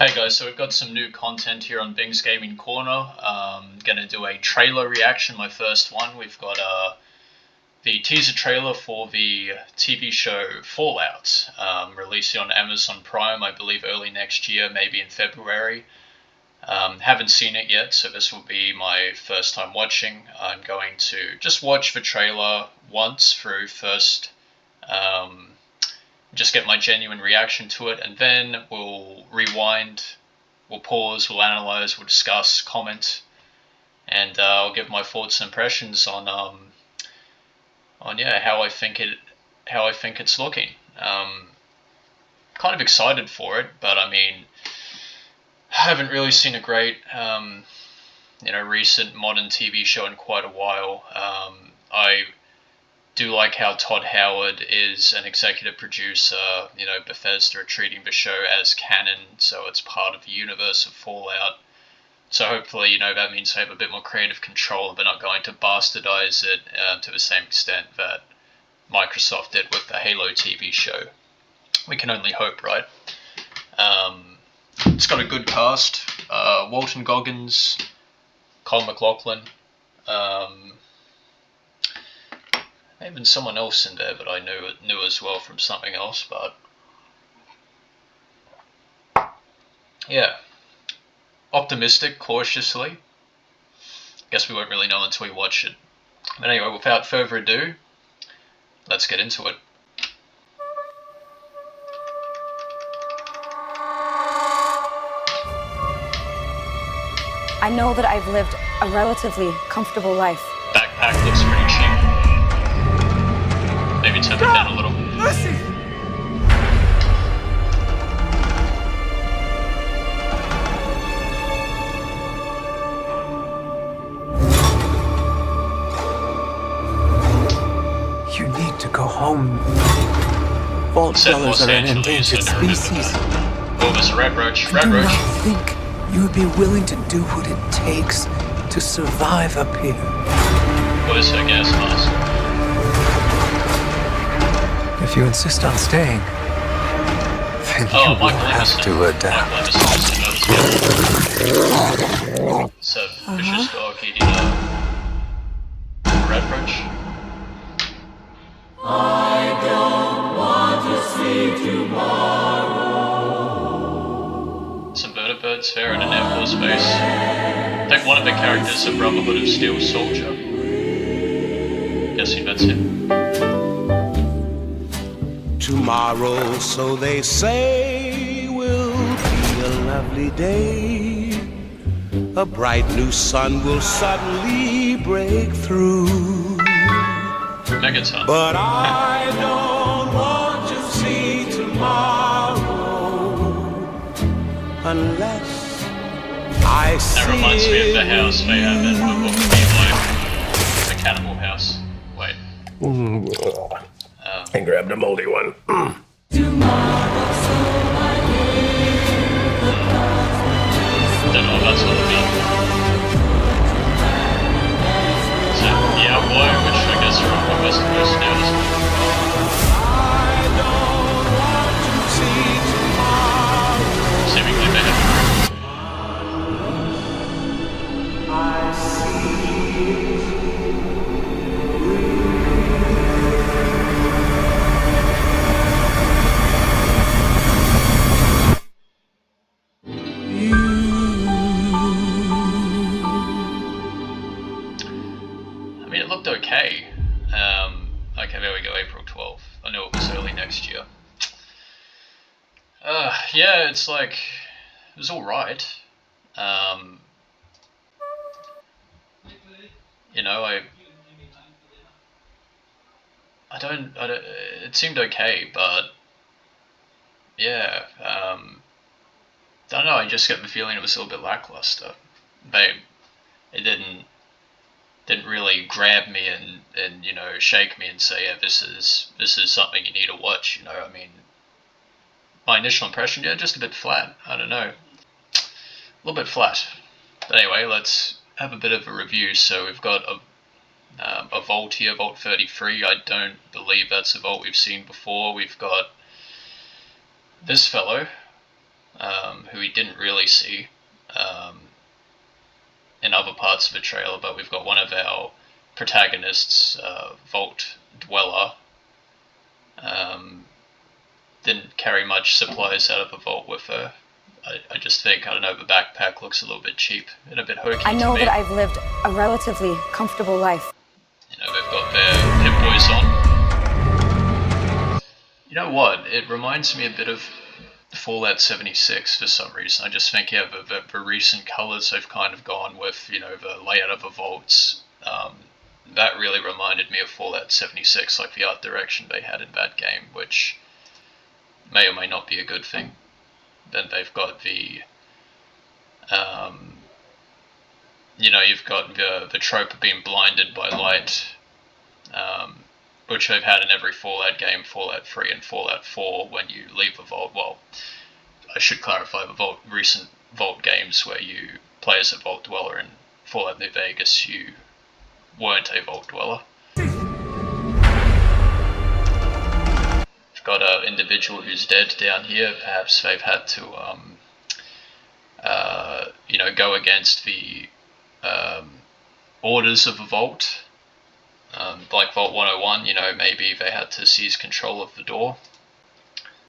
Hey guys, so we've got some new content here on Bing's Gaming Corner. Gonna do a trailer reaction, my first one. We've got the teaser trailer for the TV show Fallout, releasing on Amazon Prime, I believe early next year, maybe in February. Haven't seen it yet, so this will be my first time watching. I'm going to just watch the trailer once through first. Just get my genuine reaction to it, and then we'll rewind, we'll pause, we'll analyze, we'll discuss, comment, and I'll give my thoughts and impressions on yeah how I think it's looking. Kind of excited for it, but I mean, I haven't really seen a great recent modern TV show in quite a while. I do like how Todd Howard is an executive producer. Bethesda are treating the show as canon, so it's part of the universe of Fallout. So hopefully, that means they have a bit more creative control. They're not going to bastardize it to the same extent that Microsoft did with the Halo TV show. We can only hope, right? It's got a good cast. Walton Goggins, Colin McLaughlin, even someone else in there that I knew as well from something else, but yeah, optimistic, cautiously. Guess we won't really know until we watch it. But anyway, without further ado, let's get into it. I know that I've lived a relatively comfortable life. Backpack looks pretty cheap. Maybe turn it down a little. Lucy! You need to go home. Vault dwellers are an endangered species. Oh, there's a rat roach. I do not think you would be willing to do what it takes to survive up here. What is her gas mask? If you insist on staying, then you will have to adapt. It's a vicious dog eating a rat roach. I don't want to see tomorrow. Some vertebrates there in an Air Force base. I think one of the characters is a Brotherhood of Steel soldier. Guessing that's him. Tomorrow, so they say, will be a lovely day. A bright new sun will suddenly break through. Megaton. But I don't want to see tomorrow unless I see. That reminds me of the house they have in the book of Eli. The cannibal house. Wait. I grabbed a moldy one. Don't know if that's what it means. So, yeah, boy, which I guess are on the West Coast now, isn't it? Seemingly they have. I mean, it looked okay. Okay, there we go, April 12th. I knew it was early next year. Yeah, it's like, it was alright. I don't, it seemed okay, but yeah, I don't know, I just get the feeling it was a little bit lackluster. It didn't really grab me and shake me and say, yeah, this is something you need to watch. I mean, my initial impression, yeah, just a bit flat. I don't know, a little bit flat. But anyway, let's have a bit of a review. So we've got a vault here, Vault 33. I don't believe that's a vault we've seen before. We've got this fellow. who we didn't really see in other parts of the trailer, but we've got one of our protagonists, Vault Dweller, didn't carry much supplies out of the vault with her. I just think, I don't know, the backpack looks a little bit cheap and a bit hokey. I know to me. that I've lived a relatively comfortable life. You know, they've got their Pip Boys on. You know what? It reminds me a bit of Fallout 76 for some reason. I just think, yeah, the recent colours they've kind of gone with, you know, the layout of the vaults, that really reminded me of Fallout 76, like the art direction they had in that game, which may or may not be a good thing. Then they've got the, you know, you've got the trope of being blinded by light, which they've had in every Fallout game, Fallout 3 and Fallout 4, when you leave the vault. Well, I should clarify, the recent Vault games where you play as a Vault Dweller in Fallout New Vegas, you weren't a Vault Dweller. We've got an individual who's dead down here. Perhaps they've had to, you know, go against the orders of the Vault. Like Vault 101, you know, maybe they had to seize control of the door.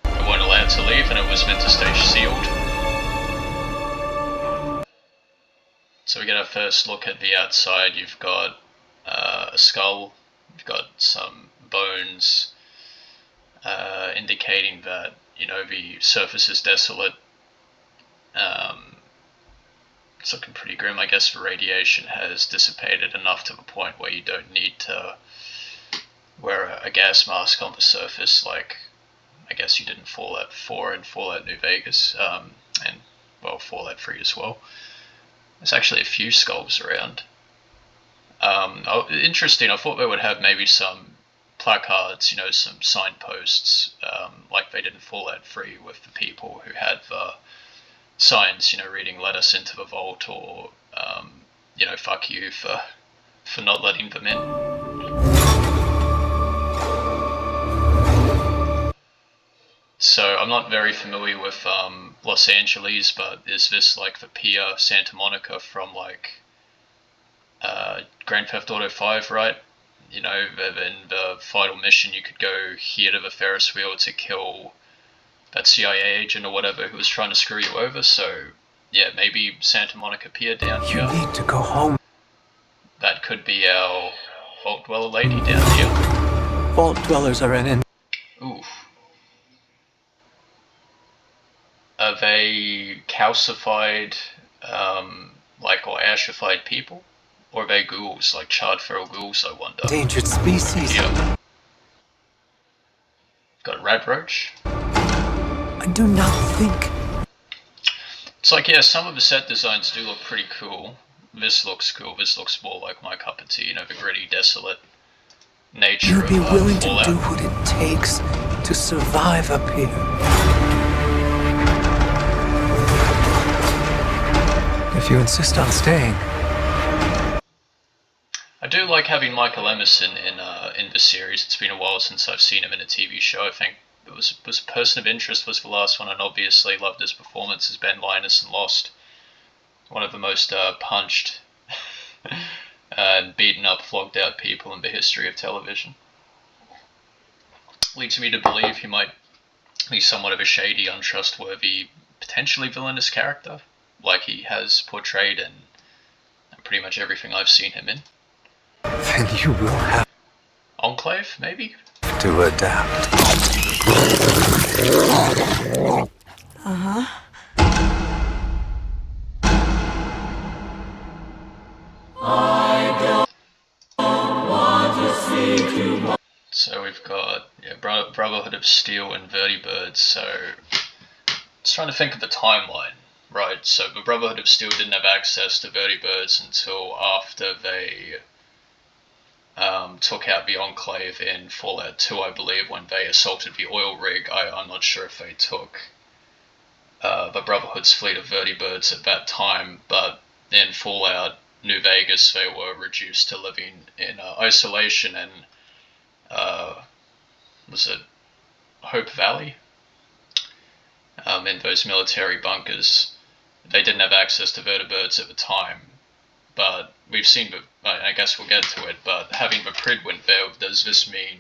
They weren't allowed to leave, and it was meant to stay sealed. So we get our first look at the outside. You've got a skull, you've got some bones, indicating that, you know, the surface is desolate. It's looking pretty grim. I guess the radiation has dissipated enough to the point where you don't need to wear a gas mask on the surface, like I guess you did in Fallout 4 and Fallout New Vegas, and, well, Fallout 3 as well. There's actually a few skulls around. Interesting, I thought they would have maybe some placards, you know, some signposts, like they did in Fallout 3 with the people who had the signs, you know, reading "Let us into the vault," or, you know, "Fuck you for not letting them in." So I'm not very familiar with Los Angeles, but is this like the Pier Santa Monica from like Grand Theft Auto 5, right? You know, in the final mission you could go here to the Ferris wheel to kill that CIA agent or whatever who was trying to screw you over, so yeah, maybe Santa Monica Pier down here. You need to go home. That could be our Vault Dweller lady down here. Vault dwellers are Oof. Are they calcified, like, or ashified people? Or are they ghouls, like charred feral ghouls, I wonder? endangered species. Yeah. Got a rat roach. I do not think. It's like, yeah, some of the set designs do look pretty cool. This looks cool. This looks more like my cup of tea, you know, the gritty, desolate nature You'd be of willing to Fallout. do what it takes to survive up here. If you insist on staying. I do like having Michael Emerson in the series. It's been a while since I've seen him in a TV show. I think it was Person of Interest was the last one, and obviously loved his performance as Ben Linus in Lost. One of the most punched and beaten up, flogged out people in the history of television. Leads me to believe he might be somewhat of a shady, untrustworthy, potentially villainous character, like he has portrayed in pretty much everything I've seen him in. Then you will have Enclave, maybe? to adapt. So we've got, yeah, Brotherhood of Steel and Vertibirds. So just trying to think of the timeline, right? So the Brotherhood of Steel didn't have access to Vertibirds until after they took out the Enclave in Fallout 2, I believe, when they assaulted the oil rig. I'm not sure if they took the Brotherhood's fleet of Vertibirds at that time, but in Fallout New Vegas they were reduced to living in isolation in, was it Hope Valley? in those military bunkers. They didn't have access to vertibirds at the time, but we've seen, I guess we'll get to it, but having the Prydwen there, does this mean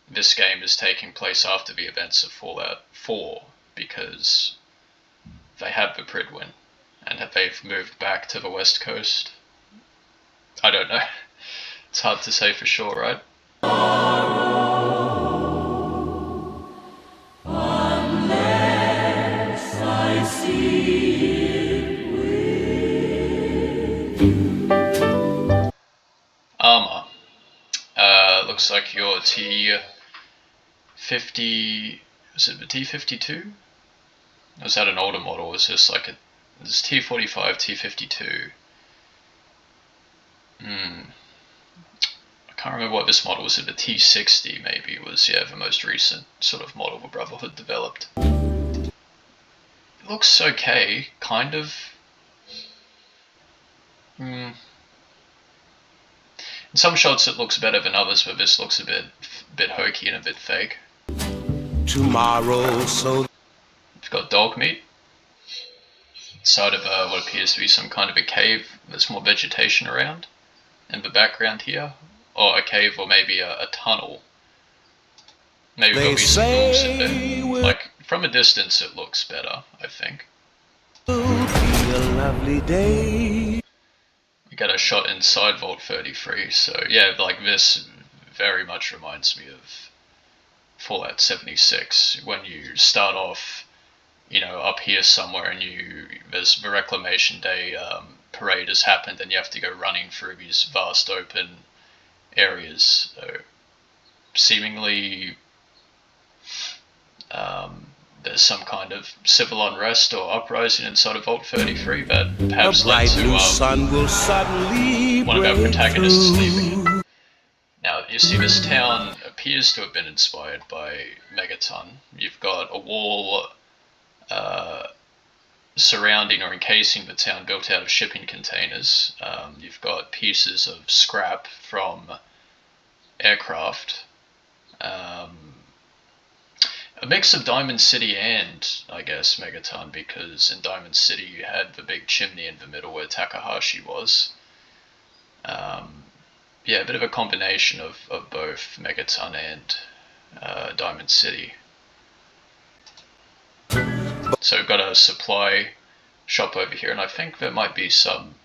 this game is taking place after the events of Fallout 4, because they have the Prydwen, and they've moved back to the West Coast? I don't know. It's hard to say for sure, right? Unless I see it. Armor. Looks like your T50. Was it the T52? Or was that an older model? Was this like this T45, T52? I can't remember what this model was. The T60 maybe was, yeah, the most recent sort of model the Brotherhood developed. It looks okay, kind of. In some shots it looks better than others, but this looks a bit hokey and a bit fake. Tomorrow, so We've got dog meat. Inside of what appears to be some kind of a cave. There's more vegetation around in the background here. Or a cave, or maybe a tunnel. Maybe there'll be some ghouls in there. Like, from a distance it looks better, I think. it'll be a lovely day. We got a shot inside Vault 33, so yeah, like this very much reminds me of Fallout 76. When you start off, you know, up here somewhere, and there's the Reclamation Day parade has happened, and you have to go running through these vast open areas. So seemingly there's some kind of civil unrest or uprising inside of Vault 33 that A perhaps led bright to new sun will suddenly one of our break protagonists through. leaving. Now, you see, this town appears to have been inspired by Megaton. You've got a wall surrounding or encasing the town built out of shipping containers. You've got pieces of scrap from aircraft. A mix of Diamond City and, I guess, Megaton, because in Diamond City you had the big chimney in the middle where Takahashi was. Yeah, a bit of a combination of both Megaton and Diamond City. So we've got a supply shop over here, and I think there might be some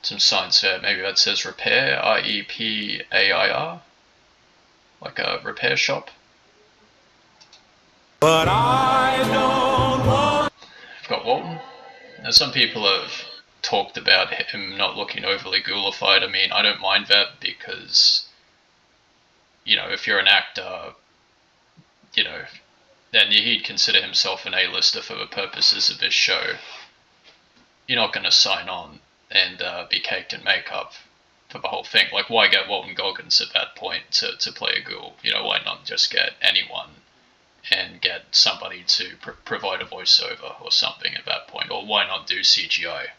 signs there. Maybe that says repair, R-E-P-A-I-R, like a repair shop. But I don't want. We've got Walton. Now, some people have talked about him not looking overly ghoulified. I mean, I don't mind that, because, you know, if you're an actor, you know, then he'd consider himself an A-lister for the purposes of this show. You're not going to sign on and be caked in makeup for the whole thing. Like, why get Walton Goggins at that point to play a ghoul? You know, why not just get anyone and get somebody to provide a voiceover or something at that point? Or why not do CGI?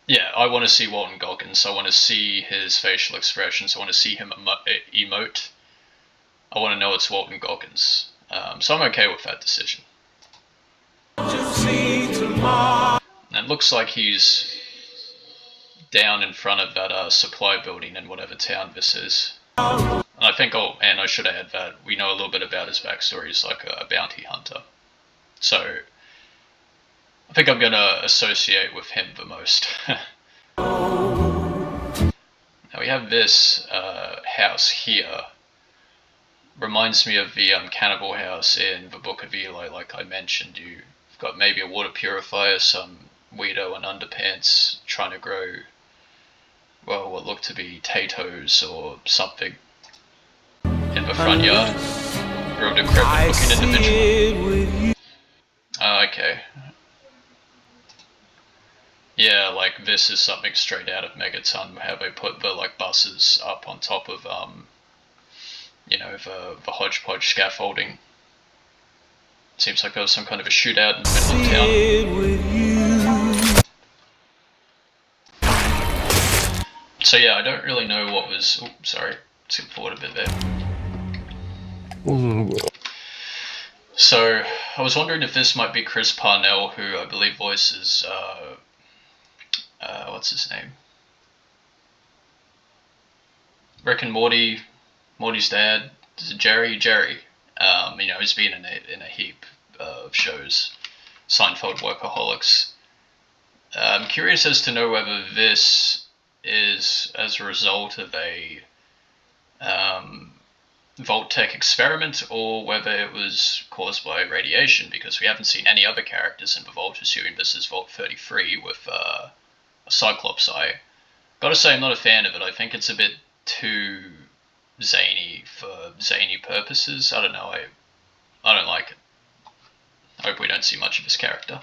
Yeah, I want to see Walton Goggins. I want to see his facial expressions. I want to see him emote. I want to know it's Walton Goggins. So I'm okay with that decision. And it looks like he's down in front of that supply building in whatever town this is. And I think, and I should add that we know a little bit about his backstory. He's like a bounty hunter. So I think I'm going to associate with him the most. Now we have this house here. Reminds me of the cannibal house in the Book of Eli, like I mentioned. You've got maybe a water purifier, some weirdo and underpants trying to grow, well, what look to be potatoes or something in the front yard. Real decrepit looking individual. Okay. Yeah, like this is something straight out of Megaton, how they put the like buses up on top of you know, the hodgepodge scaffolding. Seems like there was some kind of a shootout in the middle of town. So yeah, I don't really know what was. Oops, sorry, skip forward a bit there. So I was wondering if this might be Chris Parnell, who I believe voices what's his name? Rick and Morty, Morty's dad, Jerry. He's been in a heap of shows. Seinfeld, Workaholics. I'm curious as to know whether this is as a result of a Vault-Tec experiment or whether it was caused by radiation, because we haven't seen any other characters in the Vault, assuming this is Vault 33 with a Cyclops eye. Gotta say, I'm not a fan of it. I think it's a bit too zany for zany purposes. I don't know, I don't like it. I hope we don't see much of his character.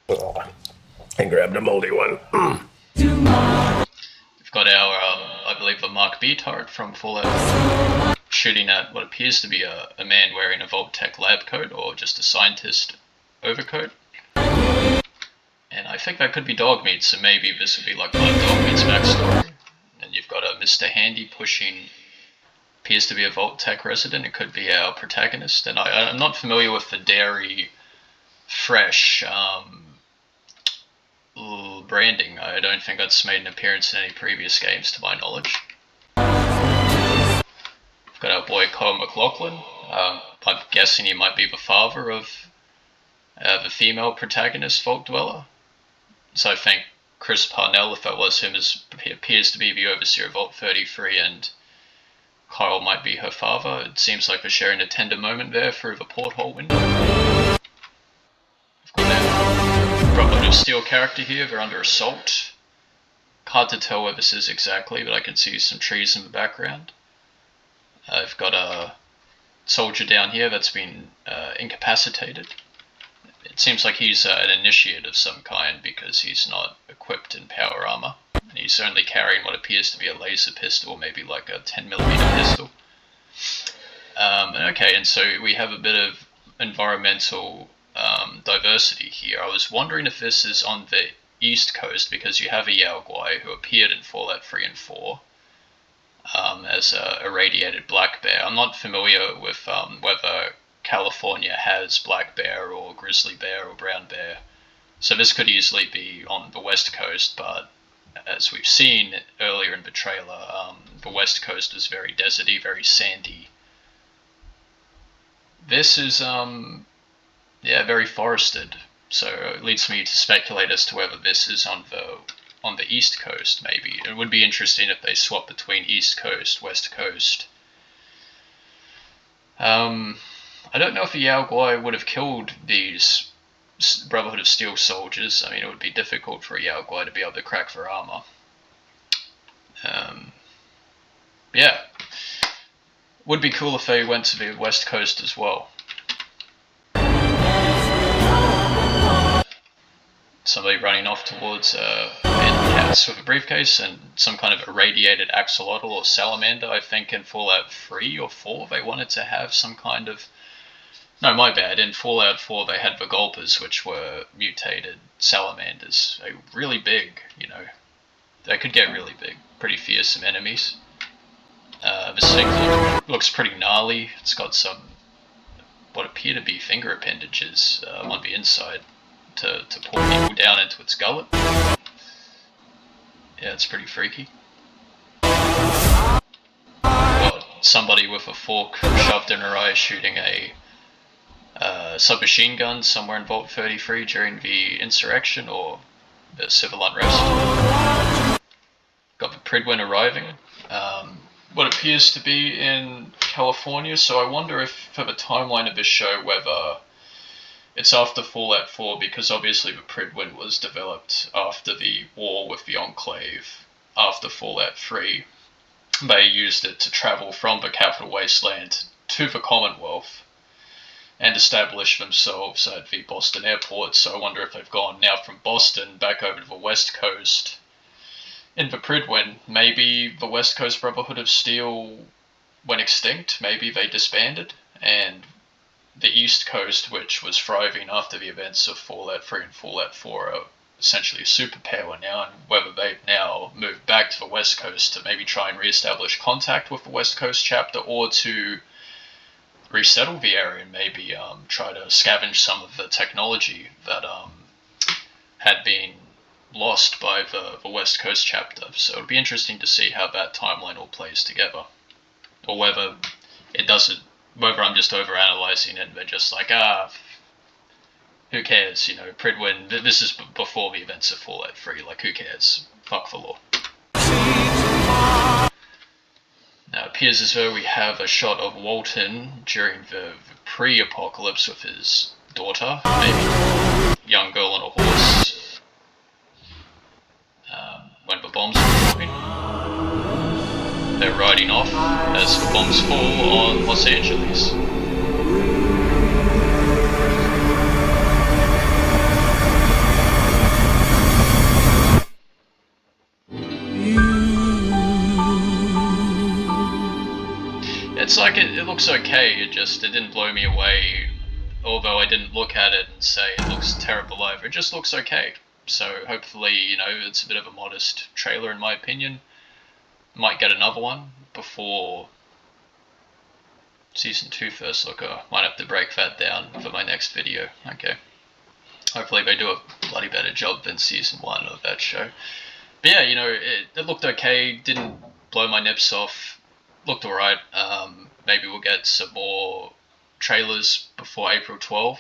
I grabbed a moldy one. We've got our, I believe, the Mark B turret from Fallout, shooting at what appears to be a man wearing a Vault-Tec lab coat or just a scientist overcoat. And I think that could be Dogmeat, so maybe this would be like part of Dogmeat's backstory. And you've got a Mr. Handy pushing, appears to be a Vault-Tec resident. It could be our protagonist. And I'm not familiar with the Dairy Fresh branding. I don't think that's made an appearance in any previous games to my knowledge. We've got our boy Kyle MacLachlan. I'm guessing he might be the father of the female protagonist, Vault Dweller. So I think Chris Parnell, if that was him, appears to be the overseer of Vault 33, and Kyle might be her father. It seems like we're sharing a tender moment there through the porthole window. We've got our Brotherhood of Steel character here. They're under assault. Hard to tell where this is exactly, but I can see some trees in the background. I've got a soldier down here that's been incapacitated. It seems like he's an initiate of some kind because he's not equipped in power armor. He's only carrying what appears to be a laser pistol, maybe like a 10mm pistol. Okay, and so we have a bit of environmental diversity here. I was wondering if this is on the East Coast because you have a Yao Guai who appeared in Fallout 3 and 4 as a irradiated black bear. I'm not familiar with whether California has black bear or grizzly bear or brown bear, so this could easily be on the West Coast, but as we've seen earlier in the trailer, the West Coast is very deserty, very sandy. This is very forested, so it leads me to speculate as to whether this is on the East Coast. Maybe it would be interesting if they swap between East Coast, West Coast. I don't know if a Yao Guai would have killed these Brotherhood of Steel soldiers. I mean, it would be difficult for a Yao Guai to be able to crack their armor. Yeah. Would be cool if they went to the West Coast as well. Somebody running off towards cats with a briefcase and some kind of irradiated axolotl or salamander. I think in Fallout 3 or 4 they wanted to have some kind of... No, my bad. In Fallout 4 they had the Gulpers, which were mutated salamanders. They were really big, you know. They could get really big. Pretty fearsome enemies. This thing looks pretty gnarly. It's got some what appear to be finger appendages on the inside to pull people down into its gullet. Yeah, it's pretty freaky. Got somebody with a fork shoved in her eye shooting a submachine gun somewhere in Vault 33 during the insurrection or the civil unrest. Got the Pridwen arriving. What appears to be in California, so I wonder if for the timeline of this show whether it's after Fallout 4, because obviously the Pridwen was developed after the war with the Enclave, after Fallout 3. They used it to travel from the Capital Wasteland to the Commonwealth and establish themselves at the Boston airport, so I wonder if they've gone now from Boston back over to the West Coast. In the Pridwen, maybe the West Coast Brotherhood of Steel went extinct, maybe they disbanded, and the East Coast, which was thriving after the events of Fallout 3 and Fallout 4, are essentially a superpower now, and whether they've now moved back to the West Coast to maybe try and re-establish contact with the West Coast chapter, or to resettle the area and maybe try to scavenge some of the technology that had been lost by the West Coast chapter. So it'll be interesting to see how that timeline all plays together, or whether it doesn't. Whether I'm just overanalyzing it and they're just like, who cares? You know, Pridwin. This is before the events of Fallout 3. Like, who cares? Fuck the law. Now, it appears as though we have a shot of Walton during the pre-apocalypse with his daughter, maybe young girl on a horse, when the bombs are dropping. They're riding off as the bombs fall on Los Angeles. It's like it looks okay, it didn't blow me away, although I didn't look at it and say it looks terrible either. It just looks okay. So hopefully, you know, it's a bit of a modest trailer in my opinion. Might get another one before Season 2 first look. Might have to break that down for my next video. Okay. Hopefully they do a bloody better job than Season 1 of that show. But yeah, you know, it looked okay, didn't blow my nips off. Looked alright. Maybe we'll get some more trailers before April 12th.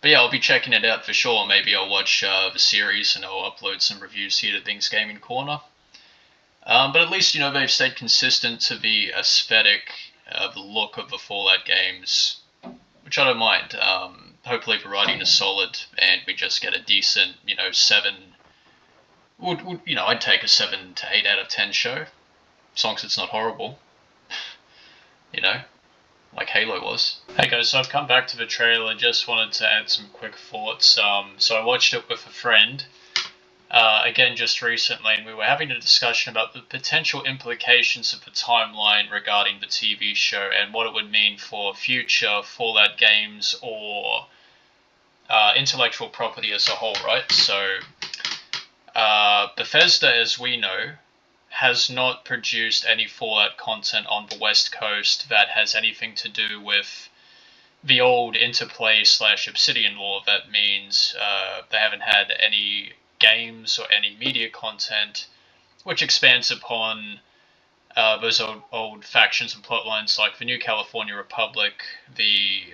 But yeah, I'll be checking it out for sure. Maybe I'll watch the series and I'll upload some reviews here to Things Gaming Corner. But at least, you know, they've stayed consistent to the aesthetic, the look of the Fallout games, which I don't mind. Hopefully the writing is solid and we just get a decent, you know, 7... you know, I'd take a 7 to 8 out of 10 show, as long as it's not horrible. You know, like Halo was. Hey guys, so I've come back to the trailer. Just wanted to add some quick thoughts. So I watched it with a friend, again just recently, and we were having a discussion about the potential implications of the timeline regarding the TV show and what it would mean for future Fallout games or intellectual property as a whole, right? So Bethesda, as we know, has not produced any Fallout content on the West Coast that has anything to do with the old Interplay / Obsidian lore. That means they haven't had any games or any media content which expands upon those old factions and plotlines like the New California Republic, the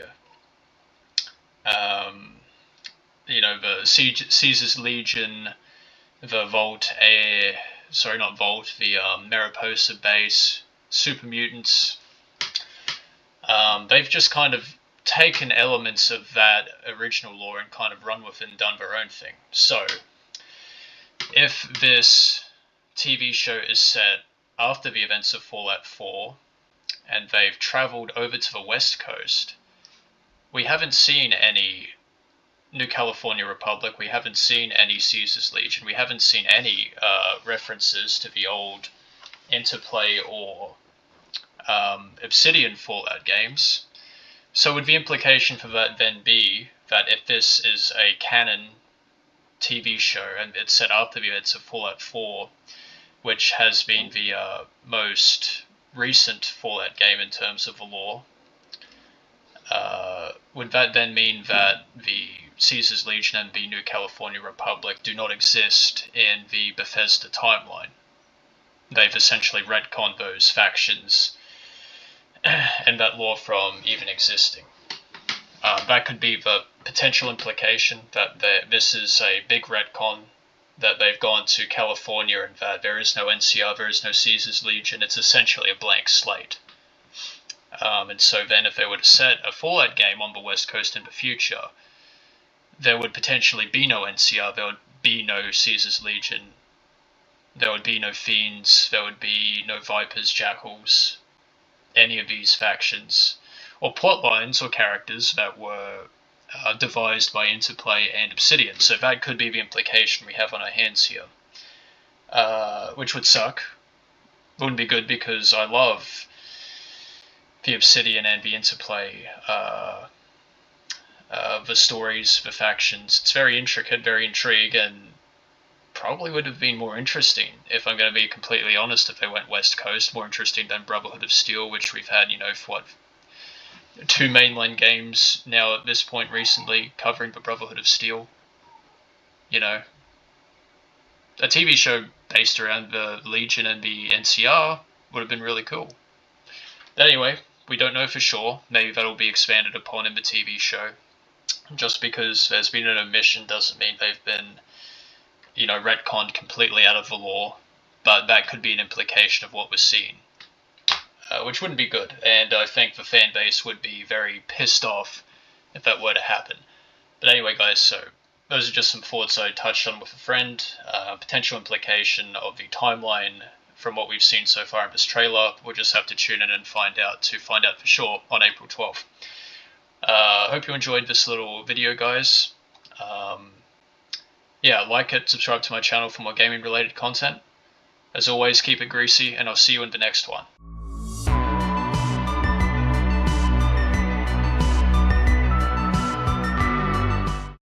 you know, the Caesar's Legion, the the Mariposa base, Super Mutants. They've just kind of taken elements of that original lore and kind of run with it and done their own thing. So, if this TV show is set after the events of Fallout 4, and they've travelled over to the West Coast, we haven't seen any New California Republic, we haven't seen any Caesar's Legion, we haven't seen any references to the old Interplay or Obsidian Fallout games. So would the implication for that then be that if this is a canon TV show and it's set after the events of Fallout 4, which has been the most recent Fallout game in terms of the lore, would that then mean that the Caesar's Legion and the New California Republic do not exist in the Bethesda timeline? They've essentially retconned those factions and that lore from even existing. That could be the potential implication, that this is a big retcon, that they've gone to California and that there is no NCR, there is no Caesar's Legion, it's essentially a blank slate. And so then if they were to set a Fallout game on the West Coast in the future, there would potentially be no NCR, there would be no Caesar's Legion, there would be no Fiends, there would be no Vipers, Jackals, any of these factions, or plotlines or characters that were devised by Interplay and Obsidian. So that could be the implication we have on our hands here. Which would suck. Wouldn't be good because I love the Obsidian and the Interplay, the stories, the factions. It's very intricate, very intriguing, and probably would have been more interesting, if I'm going to be completely honest, if they went West Coast. More interesting than Brotherhood of Steel, which we've had, you know, for what, two mainline games now at this point recently covering the Brotherhood of Steel. You know, a TV show based around the Legion and the NCR would have been really cool. But anyway, we don't know for sure. Maybe that'll be expanded upon in the TV show. Just because there's been an omission doesn't mean they've been, you know, retconned completely out of the lore, but that could be an implication of what was seen. Which wouldn't be good, and I think the fan base would be very pissed off if that were to happen. But anyway, guys, so those are just some thoughts I touched on with a friend. Potential implication of the timeline from what we've seen so far in this trailer. We'll just have to tune in and find out for sure on April 12th. I hope you enjoyed this little video, guys. Yeah, like it, subscribe to my channel for more gaming related content. As always, keep it greasy, and I'll see you in the next one.